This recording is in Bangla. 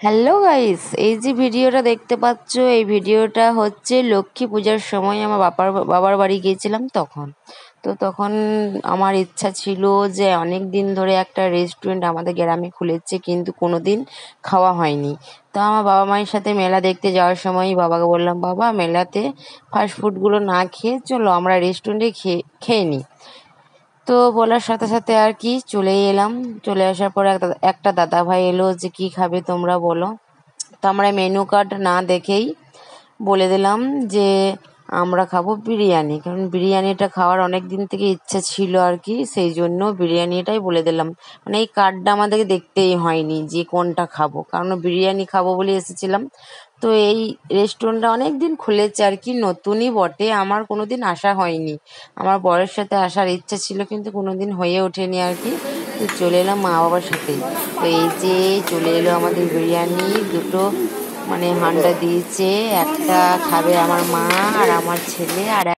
হ্যালো গাইস, এই যে ভিডিওটা দেখতে পাচ্ছ, এই ভিডিওটা হচ্ছে লক্ষ্মী পূজার সময় আমার বাবার বাড়ি গিয়েছিলাম তখন আমার ইচ্ছা ছিল যে অনেক দিন ধরে একটা রেস্টুরেন্ট আমাদের গ্রামে খুলেছে, কিন্তু কোনোদিন খাওয়া হয়নি। তো আমার বাবা মায়ের সাথে মেলা দেখতে যাওয়ার সময় বাবাকে বললাম, বাবা মেলাতে ফাস্টফুডগুলো না খেয়ে চলো আমরা রেস্টুরেন্টে খেয়ে নিই। তো বলার সাথে সাথে আর কি চলে এলাম। চলে আসার পরে একটা দাদা ভাই এলো যে কি খাবে তোমরা বলো। তো আমরা মেনু কার্ড না দেখেই বলে দিলাম যে আমরা খাবো বিরিয়ানি, কারণ বিরিয়ানিটা খাওয়ার অনেক দিন থেকে ইচ্ছা ছিল আর কি, সেই জন্য বিরিয়ানিটাই বলে দিলাম। মানে এই কার্ডটা আমাদেরকে দেখতেই হয়নি যে কোনটা খাবো, কারণ বিরিয়ানি খাবো বলে এসেছিলাম। তো এই রেস্টুরেন্টটা অনেক দিন খুলেছে আর কি, নতুনই বটে, আমার কোনো দিন আসা হয়নি। আমার বরের সাথে আসার ইচ্ছা ছিল কিন্তু কোনো দিন হয়ে ওঠেনি আর কি। তো চলে এলাম মা বাবার সাথেই। তো এই যে চলে এলো আমাদের বিরিয়ানি, দুটো মানে হান্ডা দিয়েছে, একটা খাবে আমার মা আর আমার ছেলে, আর